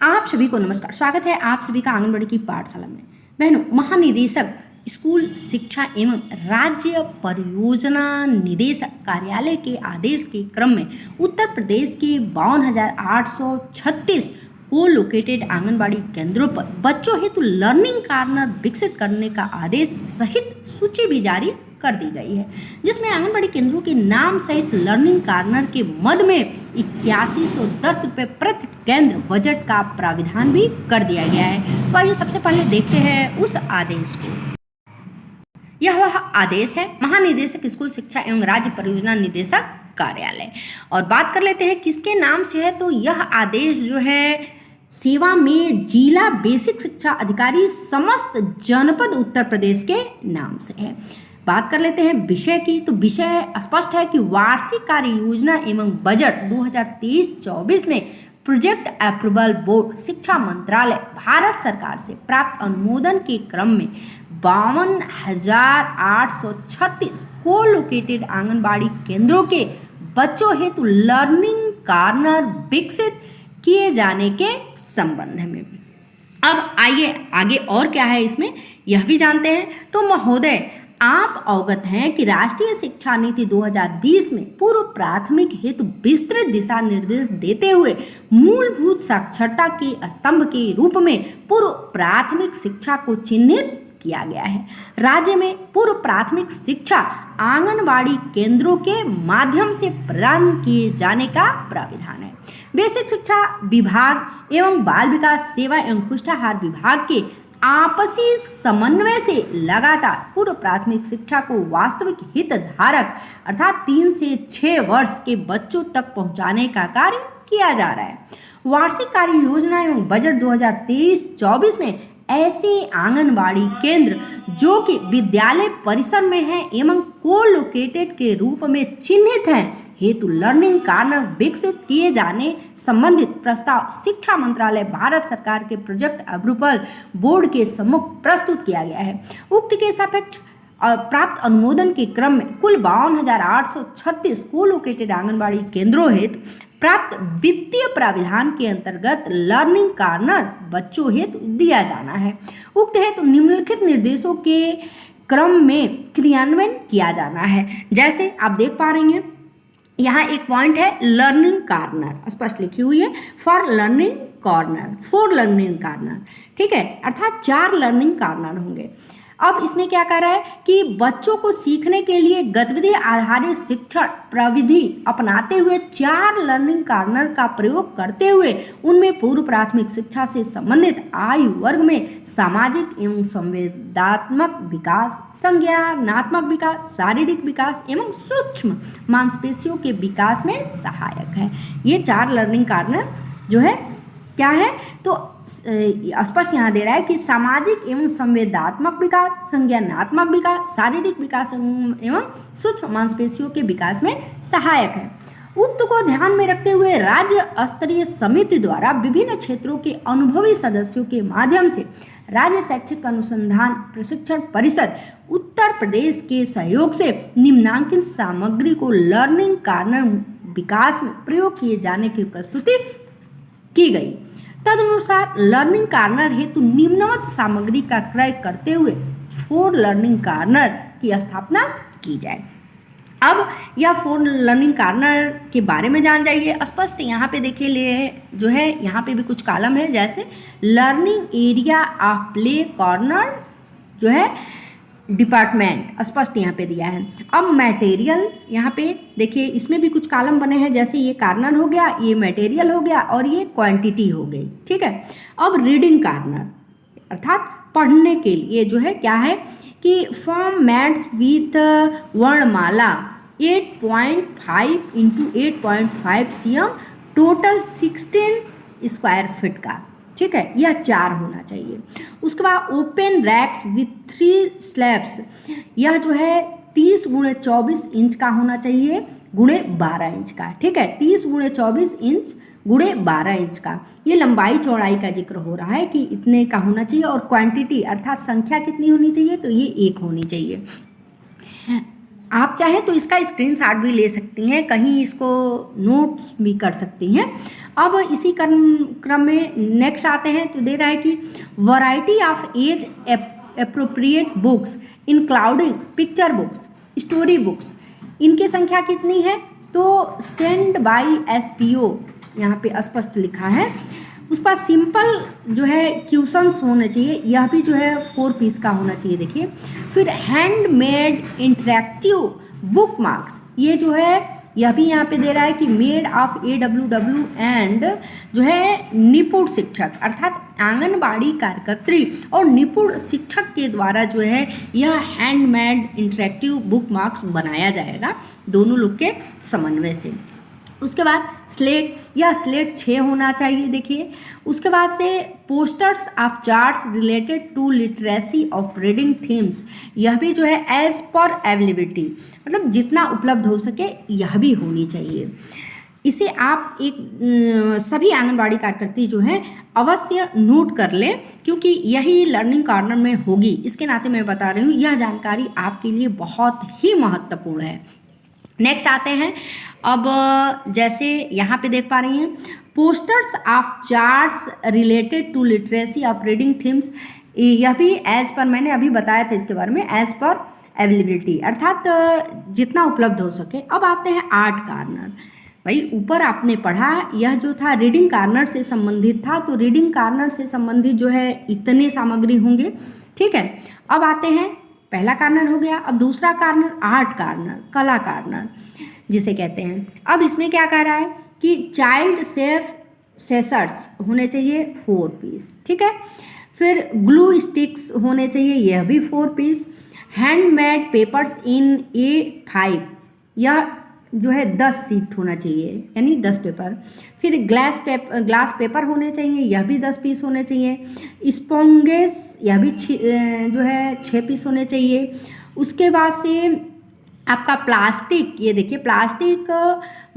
आप सभी को नमस्कार। स्वागत है आप सभी का आंगनबाड़ी की पाठशाला में। बहनों, महानिदेशक स्कूल शिक्षा एवं राज्य परियोजना निदेशक कार्यालय के आदेश के क्रम में उत्तर प्रदेश के 52,836 को लोकेटेड आंगनबाड़ी केंद्रों पर बच्चों हेतु लर्निंग कॉर्नर विकसित करने का आदेश सहित सूची भी जारी कर दी गई है, जिसमें आंगनबाड़ी केंद्रों के नाम सहित लर्निंग कॉर्नर के मद में 8110 रुपये प्रति केंद्र बजट का प्राविधान भी कर दिया गया है। तो आइए सबसे पहले देखते हैं उस आदेश को। यह वह आदेश है महानिदेशक स्कूल शिक्षा एवं राज्य परियोजना निदेशक कार्यालय। और बात कर लेते हैं किसके नाम से है, तो यह आदेश जो है सेवा में जिला बेसिक शिक्षा अधिकारी समस्त जनपद उत्तर प्रदेश के नाम से है। बात कर लेते हैं विषय की, तो विषय स्पष्ट है कि वार्षिक कार्य योजना एवं बजट 2023-24 में प्रोजेक्ट अप्रूवल बोर्ड शिक्षा मंत्रालय भारत सरकार से प्राप्त अनुमोदन के क्रम में 52,836 को लोकेटेड आंगनबाड़ी केंद्रों के बच्चों हेतु लर्निंग कॉर्नर विकसित किए जाने के संबंध में। अब आइए आगे और क्या है इसमें यह भी जानते हैं। तो महोदय, आप अवगत हैं कि राष्ट्रीय शिक्षा नीति 2020 में पूर्व प्राथमिक हेतु विस्तृत दिशा निर्देश देते हुए मूलभूत साक्षरता के स्तंभ के रूप में पूर्व प्राथमिक शिक्षा को चिन्हित किया गया है। राज्य में पूर्व प्राथमिक शिक्षा आंगनबाड़ी केंद्रों के माध्यम से प्रदान किए जाने का प्राविधान है। बेसिक शिक्षा विभाग एवं बाल विकास सेवा एवं पुष्टाहार विभाग के आपसी समन्वय से लगातार पूर्व प्राथमिक शिक्षा को वास्तविक हितधारक अर्थात 3 से 6 वर्ष के बच्चों तक पहुंचाने का कार्य किया जा रहा है। वार्षिक कार्य योजना एवं बजट 2023-24 में ऐसे आंगनबाड़ी केंद्र जो कि विद्यालय परिसर में हैं एवं को लोकेटेड के रूप में चिन्हित हैं हेतु लर्निंग कॉर्नर विकसित किए जाने संबंधित प्रस्ताव शिक्षा मंत्रालय भारत सरकार के प्रोजेक्ट अप्रूवल बोर्ड के सम्मुख प्रस्तुत किया गया है। उक्त के सापेक्ष प्राप्त अनुमोदन के क्रम में कुल 52,836 को लोकेटेड आंगनबाड़ी केंद्रों हेतु प्राप्त वित्तीय प्राविधान के अंतर्गत लर्निंग कॉर्नर बच्चों हेतु दिया जाना है। उक्त हेतु निम्नलिखित निर्देशों के क्रम में क्रियान्वयन किया जाना है। जैसे आप देख पा रही हैं, यहाँ एक पॉइंट है लर्निंग कॉर्नर स्पष्ट लिखी हुई है फॉर लर्निंग कॉर्नर, ठीक है, अर्थात 4 लर्निंग कॉर्नर होंगे। अब इसमें क्या कर रहा है कि बच्चों को सीखने के लिए गतिविधि आधारित शिक्षण प्रविधि अपनाते हुए 4 लर्निंग कॉर्नर का प्रयोग करते हुए उनमें पूर्व प्राथमिक शिक्षा से संबंधित आयु वर्ग में सामाजिक एवं संवेदनात्मक विकास, संज्ञानात्मक विकास, शारीरिक विकास एवं सूक्ष्म मांसपेशियों के विकास में सहायक है। ये 4 लर्निंग कॉर्नर जो है क्या है, तो स्पष्ट यहाँ दे रहा है कि सामाजिक एवं संवेदनात्मक विकास, संज्ञानात्मक विकास, शारीरिक विकास एवं सूक्ष्म मांसपेशियों के विकास में सहायक है। उक्त को ध्यान में रखते हुए राज्य स्तरीय समिति द्वारा विभिन्न क्षेत्रों के अनुभवी सदस्यों के माध्यम से राज्य शैक्षिक अनुसंधान प्रशिक्षण परिषद उत्तर प्रदेश के सहयोग से निम्नांकित सामग्री को लर्निंग कॉर्नर विकास में प्रयोग किए जाने की प्रस्तुति की गई। तदनुसार लर्निंग कॉर्नर हेतु निम्नवत सामग्री का क्रय करते हुए 4 लर्निंग कॉर्नर की स्थापना की जाए। अब यह 4 लर्निंग कॉर्नर के बारे में जान जाइए। स्पष्ट यहाँ पे देखिए ले जो है यहाँ पे भी कुछ कॉलम है, जैसे learning area of play corner जो है डिपार्टमेंट स्पष्ट यहाँ पे दिया है। अब मटेरियल यहाँ पे देखिए इसमें भी कुछ कॉलम बने हैं, जैसे ये कॉर्नर हो गया, ये मटेरियल हो गया और ये क्वांटिटी हो गई, ठीक है। अब रीडिंग कॉर्नर अर्थात पढ़ने के लिए जो है क्या है कि फॉर्मेट्स विथ वर्णमाला 8.5 × 8.5 cm टोटल 16 स्क्वायर फीट का, ठीक है, यह 4 होना चाहिए। उसके बाद ओपन रैक्स विथ 3 स्लैब्स, यह जो है 30 × 24 इंच का होना चाहिए गुणे 12 इंच का, ठीक है, 30 × 24 इंच गुणे 12 इंच का। ये लंबाई चौड़ाई का जिक्र हो रहा है कि इतने का होना चाहिए। और क्वांटिटी अर्थात संख्या कितनी होनी चाहिए, तो ये 1 होनी चाहिए। आप चाहें तो इसका स्क्रीनशॉट भी ले सकती हैं, कहीं इसको नोट्स भी कर सकती हैं। अब इसी क्रम में नेक्स्ट आते हैं तो दे रहा है कि variety of age appropriate books including picture books, story books, इनकी संख्या कितनी है? तो सेंड बाय SPO यहाँ पे स्पष्ट लिखा है। उसका सिंपल जो है क्वेश्चंस होने चाहिए, यह भी जो है 4 पीस का होना चाहिए। देखिए फिर हैंडमेड इंटरेक्टिव बुक मार्क्स, ये जो है यह भी यहाँ पे दे रहा है कि मेड ऑफ AWW एंड जो है निपुण शिक्षक अर्थात आंगनबाड़ी कार्यकर्त्री और निपुण शिक्षक के द्वारा जो है यह हैंडमेड इंटरेक्टिव बुक मार्क्स बनाया जाएगा दोनों लोग के समन्वय से। उसके बाद स्लेट, यह स्लेट 6 होना चाहिए। देखिए उसके बाद से posters of charts related to literacy of reading themes, यह भी जो है एज पर अवेलेबिलिटी, मतलब जितना उपलब्ध हो सके यह भी होनी चाहिए। इसे आप एक सभी आंगनबाड़ी कार्यकर्ती जो है अवश्य नोट कर लें क्योंकि यही लर्निंग कॉर्नर में होगी। इसके नाते मैं बता रही हूँ यह जानकारी आपके लिए बहुत ही महत्वपूर्ण है। नेक्स्ट आते हैं, अब जैसे यहाँ पे देख पा रही हैं posters of charts related to literacy of reading themes, यह भी एज पर, मैंने अभी बताया था इसके बारे में, एज पर अवेलेबिलिटी अर्थात जितना उपलब्ध हो सके। अब आते हैं आर्ट कॉर्नर। भाई ऊपर आपने पढ़ा यह जो था रीडिंग कॉर्नर से संबंधित था, तो रीडिंग कॉर्नर से संबंधित जो है इतने सामग्री होंगे, ठीक है। अब आते हैं, पहला कॉर्नर हो गया, अब दूसरा कॉर्नर आर्ट कॉर्नर, कला कॉर्नर जिसे कहते हैं। अब इसमें क्या कह रहा है कि चाइल्ड सेफ सेसर्स होने चाहिए 4 पीस, ठीक है। फिर ग्लू स्टिक्स होने चाहिए, यह भी 4 पीस। हैंडमेड पेपर्स इन A5, यह जो है 10 शीट होना चाहिए यानी 10 पेपर। फिर ग्लास पेपर होने चाहिए, यह भी 10 पीस होने चाहिए। स्पॉन्गेस, यह भी जो है 6 पीस होने चाहिए। उसके बाद से आपका प्लास्टिक, ये देखिए plastic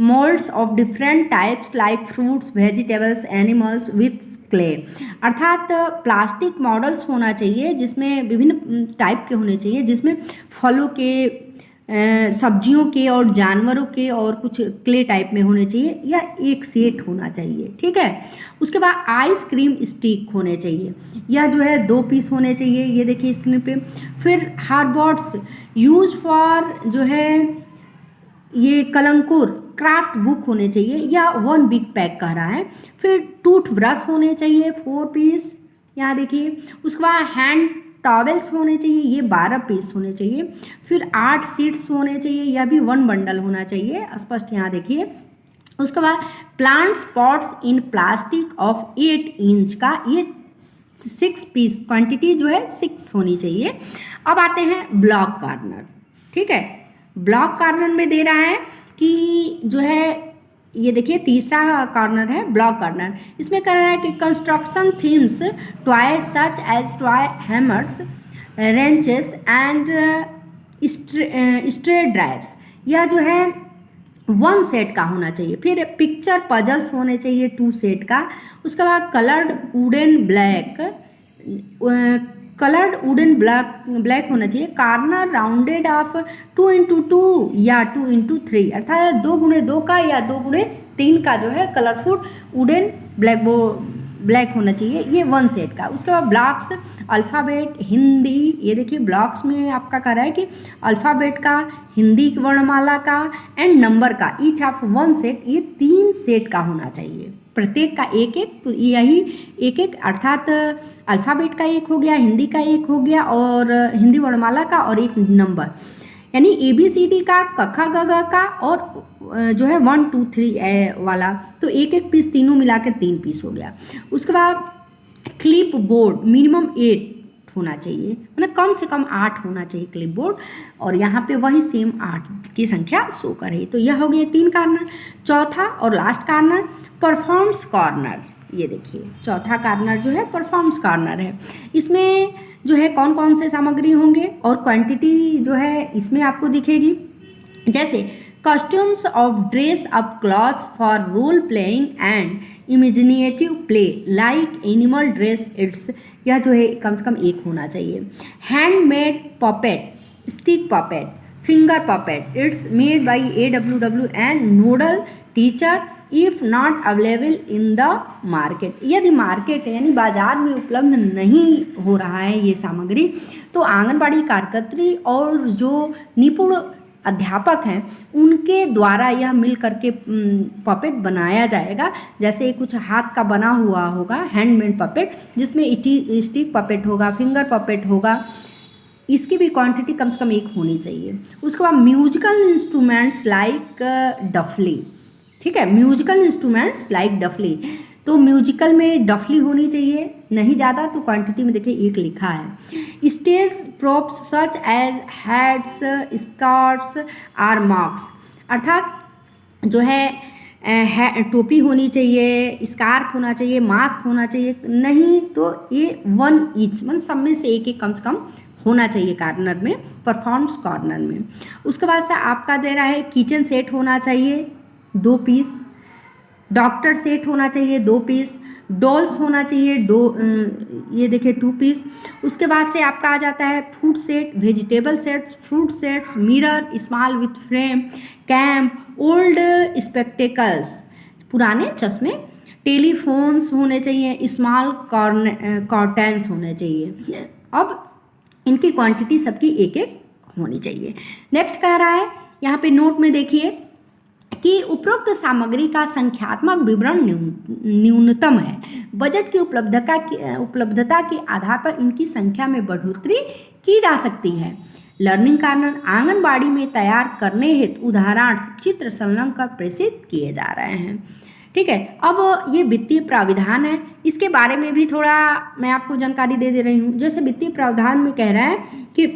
moulds of different types like fruits, vegetables, animals with clay, अर्थात प्लास्टिक मॉडल्स होना चाहिए जिसमें विभिन्न टाइप के होने चाहिए, जिसमें फलों के, सब्जियों के और जानवरों के और कुछ क्ले टाइप में होने चाहिए, या एक सेट होना चाहिए, ठीक है। उसके बाद आइसक्रीम स्टिक होने चाहिए, यह जो है 2 पीस होने चाहिए, ये देखिए स्क्रीन पे। फिर हार्डबोर्ड्स यूज फॉर जो है ये कलंकुर क्राफ्ट बुक होने चाहिए, या 1 बिग पैक कह रहा है। फिर टूथ ब्रश होने चाहिए 4 पीस, यहाँ देखिए। उसके बाद हैंड टॉवेल्स होने चाहिए, ये 12 पीस होने चाहिए। फिर 8 सीट्स होने चाहिए, यह भी 1 बंडल होना चाहिए, स्पष्ट यहाँ देखिए। उसके बाद plants pots in plastic of 8 inch का, ये 6 पीस, क्वांटिटी जो है 6 होनी चाहिए। अब आते हैं ब्लॉक कॉर्नर, ठीक है। ब्लॉक कॉर्नर में दे रहा है कि जो है ये देखिए तीसरा कॉर्नर है ब्लॉक कॉर्नर, इसमें कह रहा है कि construction themes toy such as toy hammers, wrenches and stray drives, यह जो है 1 सेट का होना चाहिए। फिर पिक्चर पजल्स होने चाहिए 2 सेट का। उसके बाद कलर्ड वुडन ब्लैक होना चाहिए। कॉर्नर राउंडेड ऑफ 2x2 या 2x3, अर्थात 2x2 का या 2x3 का जो है कलरफुल वुडन ब्लैक होना चाहिए, ये 1 सेट का। उसके बाद ब्लॉक्स अल्फ़ाबेट हिंदी, ये देखिए ब्लॉक्स में आपका कह रहा है कि अल्फ़ाबेट का, हिंदी वर्णमाला का एंड नंबर का, ईच ऑफ 1 सेट, ये 3 सेट का होना चाहिए, प्रत्येक का 1-1, तो यही 1-1 अर्थात अल्फ़ाबेट का 1 हो गया, हिंदी का 1 हो गया और हिंदी वर्णमाला का और 1 नंबर, यानी ABCD का, क ख ग घ का और जो है 1 2 3 वाला, तो 1-1 पीस तीनों मिलाकर 3 पीस हो गया। उसके बाद क्लिप बोर्ड मिनिमम 8 होना चाहिए, मतलब कम से कम 8 होना चाहिए क्लिप बोर्ड, और यहाँ पे वही सेम 8 की संख्या शो कर रही है। तो यह हो गया 3 कॉर्नर। चौथा और लास्ट कॉर्नर परफॉर्म्स कॉर्नर, ये देखिए चौथा कॉर्नर जो है परफॉर्म्स कॉर्नर है। इसमें जो है कौन कौन से सामग्री होंगे और क्वांटिटी जो है इसमें आपको दिखेगी, जैसे costumes of dress up clothes for role playing and imaginative play like animal dress its, यह जो है कम से कम 1 होना चाहिए। Handmade puppet, stick puppet, finger puppet, its made by AWW and nodal teacher if not available in the market, यदि market यानी बाजार में उपलब्ध नहीं हो रहा है ये सामग्री, तो आंगनबाड़ी कार्यकर्त्री और जो निपुण अध्यापक हैं उनके द्वारा यह मिल करके पपेट बनाया जाएगा। जैसे कुछ हाथ का बना हुआ होगा हैंडमेड पपेट, जिसमें स्टिक पपेट होगा, फिंगर पपेट होगा, इसकी भी क्वांटिटी कम से कम एक होनी चाहिए। उसके बाद म्यूजिकल इंस्ट्रूमेंट्स लाइक डफली, ठीक है, म्यूजिकल इंस्ट्रूमेंट्स लाइक डफली, तो म्यूजिकल में डफली होनी चाहिए, नहीं ज़्यादा, तो क्वांटिटी में देखिए एक लिखा है। Stage props such as hats, scarfs or mask, अर्थात जो है टोपी होनी चाहिए, स्कार्फ होना चाहिए, मास्क होना चाहिए, नहीं तो ये वन ईच, मतलब सब में से एक एक कम से कम होना चाहिए कॉर्नर में, परफॉर्म्स कॉर्नर में। उसके बाद से आपका दे रहा है किचन सेट होना चाहिए 2 पीस, डॉक्टर सेट होना चाहिए 2 पीस, डॉल्स होना चाहिए ये देखिए 2 पीस। उसके बाद से आपका आ जाता है food set, vegetable sets, fruit sets, mirror small with frame, camp, old spectacles, पुराने चश्मे, टेलीफोन्स होने चाहिए, स्मॉल कॉर्टेंस होने चाहिए। अब इनकी क्वांटिटी सबकी एक एक होनी चाहिए। नेक्स्ट कह रहा है यहाँ पे नोट में देखिए कि उपरोक्त सामग्री का संख्यात्मक विवरण न्यूनतम है, बजट की उपलब्धता के आधार पर इनकी संख्या में बढ़ोतरी की जा सकती है। लर्निंग कॉर्नर आंगनबाड़ी में तैयार करने हेतु उदाहरणार्थ चित्र संलग्न कर प्रेषित किए जा रहे हैं, ठीक है। अब ये वित्तीय प्राविधान है, इसके बारे में भी थोड़ा मैं आपको जानकारी दे रही हूँ। जैसे वित्तीय प्रावधान में कह रहा है कि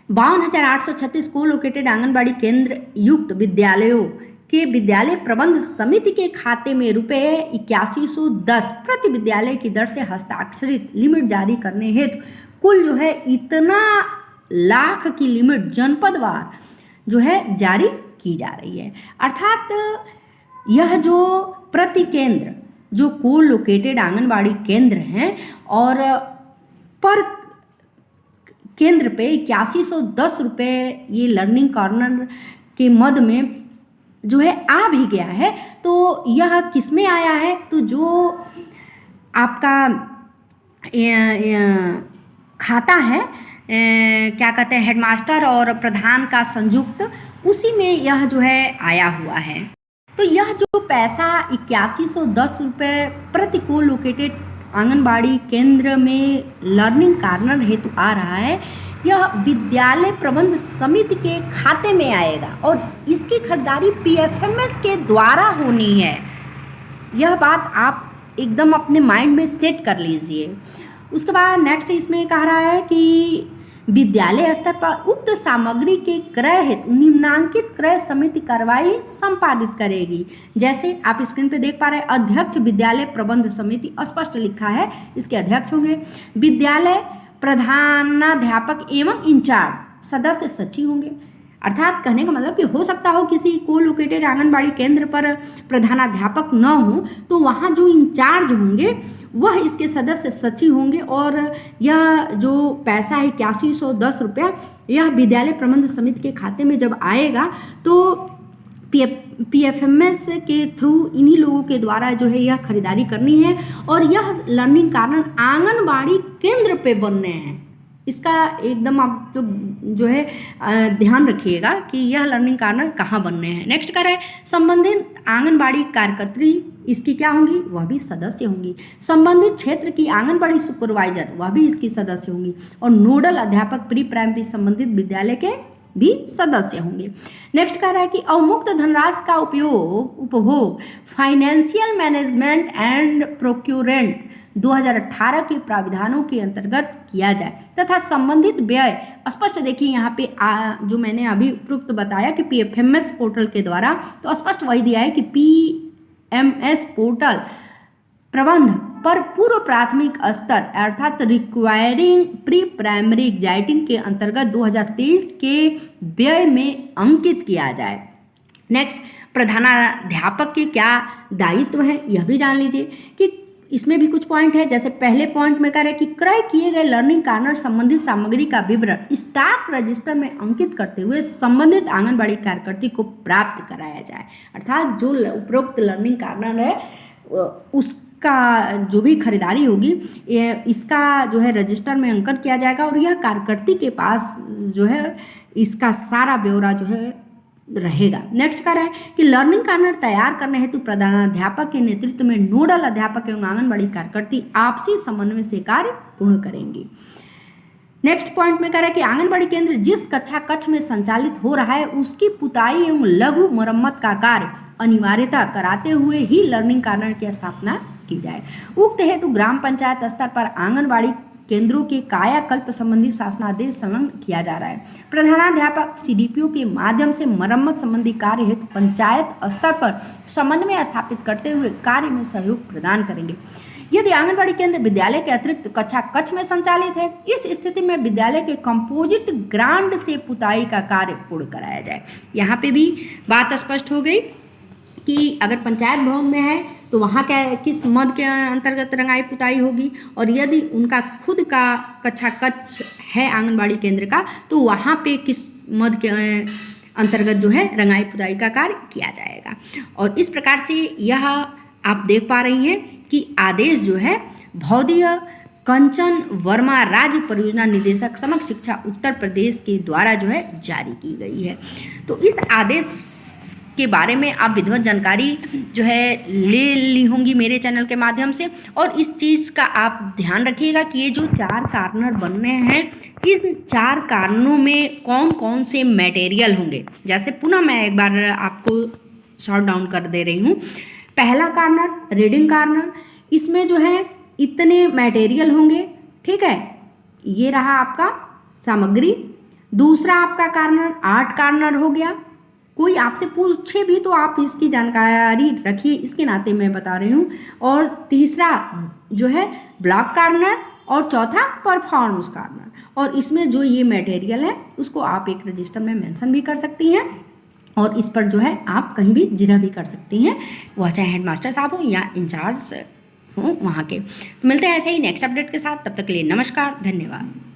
52,836 को लोकेटेड आंगनबाड़ी केंद्र युक्त विद्यालयों के विद्यालय प्रबंध समिति के खाते में ₹8110 प्रति विद्यालय की दर से हस्ताक्षरित लिमिट जारी करने हेतु कुल जो है इतना लाख की लिमिट जनपदवार जो है जारी की जा रही है। अर्थात यह जो प्रति केंद्र जो को लोकेटेड आंगनबाड़ी केंद्र हैं और पर केंद्र पे 8110 रुपये ये लर्निंग कॉर्नर के मद में जो है आ भी गया है। तो यह किस में आया है, तो जो आपका खाता है क्या कहते हैं हेडमास्टर और प्रधान का संयुक्त, उसी में यह जो है आया हुआ है। तो यह जो पैसा 8110 रुपये प्रति को लोकेटेड आंगनबाड़ी केंद्र में लर्निंग कॉर्नर हेतु आ रहा है, यह विद्यालय प्रबंध समिति के खाते में आएगा और इसकी खरीदारी पीएफएमएस के द्वारा होनी है। यह बात आप एकदम अपने माइंड में सेट कर लीजिए। उसके बाद नेक्स्ट इसमें कह रहा है कि विद्यालय स्तर पर उक्त सामग्री के क्रय हेतु निम्नांकित क्रय समिति कार्रवाई संपादित करेगी। जैसे आप स्क्रीन पे देख पा रहे हैं, अध्यक्ष विद्यालय प्रबंध समिति स्पष्ट लिखा है, इसके अध्यक्ष होंगे। विद्यालय प्रधानाध्यापक एवं इंचार्ज सदस्य सचिव होंगे। अर्थात कहने का मतलब कि हो सकता हो किसी को लोकेटेड आंगनबाड़ी केंद्र पर प्रधानाध्यापक न हो, तो वहाँ जो इंचार्ज होंगे वह इसके सदस्य सचिव होंगे और यह जो पैसा है 8110 रुपया यह विद्यालय प्रबंध समिति के खाते में जब आएगा तो पीएफएमएस के थ्रू इन्हीं लोगों के द्वारा जो है यह खरीदारी करनी है और यह लर्निंग कॉर्नर आंगनबाड़ी केंद्र पे बनने हैं। इसका एकदम आप जो है ध्यान रखिएगा कि यह लर्निंग कॉर्नर कहाँ बनने हैं। नेक्स्ट कर रहे हैं संबंधित आंगनबाड़ी कार्यकर्त्री इसकी क्या होंगी, वह भी सदस्य होंगी। संबंधित क्षेत्र की आंगनबाड़ी सुपरवाइजर वह भी इसकी सदस्य होंगी और नोडल अध्यापक प्री प्राइमरी संबंधित विद्यालय के भी सदस्य होंगे। नेक्स्ट कह रहा है कि अवमुक्त धनराशि का उपभोग फाइनेंशियल मैनेजमेंट एंड प्रोक्योरेंट 2018 के प्राविधानों के अंतर्गत किया जाए तथा संबंधित व्यय स्पष्ट देखिए यहाँ पे जो मैंने अभी उपयुक्त बताया कि पीएफएमएस पोर्टल के द्वारा, तो स्पष्ट वही दिया है कि पीएमएस पोर्टल प्रबंध पर पूर्व प्राथमिक स्तर अर्थात रिक्वायरिंग प्री प्राइमरी एग्जाइटिंग के अंतर्गत 2023 के व्यय में अंकित किया जाए। नेक्स्ट प्रधानाध्यापक के क्या दायित्व हैं यह भी जान लीजिए कि इसमें भी कुछ पॉइंट है, जैसे पहले पॉइंट में कह रहे हैं कि क्रय किए गए लर्निंग कार्नर संबंधित सामग्री का विवरण स्टॉक रजिस्टर में अंकित करते हुए संबंधित आंगनबाड़ी कार्यकर्ती को प्राप्त कराया जाए। अर्थात जो उपरोक्त लर्निंग कार्नर है उसका जो भी खरीदारी होगी इसका जो है रजिस्टर में अंकन किया जाएगा और यह कार्यकर्ती के पास जो है इसका सारा ब्यौरा जो है रहेगा। नेक्स्ट कह रहा है कि लर्निंग कार्नर तैयार करने हेतु प्रधानाध्यापक के नेतृत्व में नोडल अध्यापक एवं आंगनबाड़ी कार्यकर्ती आपसी समन्वय से कार्य पूर्ण करेंगी। नेक्स्ट पॉइंट में कह रहा है कि आंगनबाड़ी केंद्र जिस कक्षा कक्ष में संचालित हो रहा है उसकी पुताई एवं लघु मरम्मत का कार्य अनिवार्यता कराते हुए ही लर्निंग कार्नर की स्थापना की जाए। उक्त हेतु ग्राम पंचायत स्तर पर आंगनबाड़ी केंद्रों के कायाकल्प संबंधी शासनादेश संलग्न किया जा रहा है। प्रधानाध्यापक सीडीपीओ के माध्यम से मरम्मत संबंधी कार्य हेतु पंचायत स्तर पर समन्वय स्थापित करते हुए कार्य में सहयोग प्रदान करेंगे। यदि आंगनबाड़ी केंद्र विद्यालय के अतिरिक्त कक्षा कक्ष में संचालित है, इस स्थिति में विद्यालय के कंपोजिट ग्रांड से पुताई का कार्य पूर्ण कराया जाए। यहाँ पे भी बात स्पष्ट हो गई कि अगर पंचायत भवन में है तो वहाँ क्या किस मद के अंतर्गत रंगाई पुताई होगी, और यदि उनका खुद का कक्षा कक्ष है आंगनबाड़ी केंद्र का तो वहाँ पे किस मद के अंतर्गत जो है रंगाई पुताई का कार्य किया जाएगा। और इस प्रकार से यह आप देख पा रही हैं कि आदेश जो है भौदीय कंचन वर्मा राज्य परियोजना निदेशक समग्र शिक्षा उत्तर प्रदेश के द्वारा जो है जारी की गई है। तो इस आदेश के बारे में आप विधिवत जानकारी जो है ले ली होंगी मेरे चैनल के माध्यम से, और इस चीज़ का आप ध्यान रखिएगा कि ये जो 4 कार्नर बनने हैं इस 4 कार्नरों में कौन कौन से मटेरियल होंगे। जैसे पुनः मैं एक बार आपको शॉर्ट डाउन कर दे रही हूँ। पहला कार्नर रीडिंग कार्नर, इसमें जो है इतने मटेरियल होंगे, ठीक है, ये रहा आपका सामग्री। दूसरा आपका कार्नर आर्ट कार्नर हो गया, कोई आपसे पूछे भी तो आप इसकी जानकारी रखिए, इसके नाते मैं बता रही हूँ। और तीसरा जो है ब्लॉक कार्नर और चौथा परफॉर्मेंस कार्नर, और इसमें जो ये मटेरियल है उसको आप एक रजिस्टर में मेंशन भी कर सकती हैं और इस पर जो है आप कहीं भी जिरह भी कर सकती हैं, वह चाहे हेडमास्टर साहब हो या इंचार्ज हो वहाँ के। तो मिलते हैं ऐसे ही नेक्स्ट अपडेट के साथ, तब तक के लिए नमस्कार, धन्यवाद।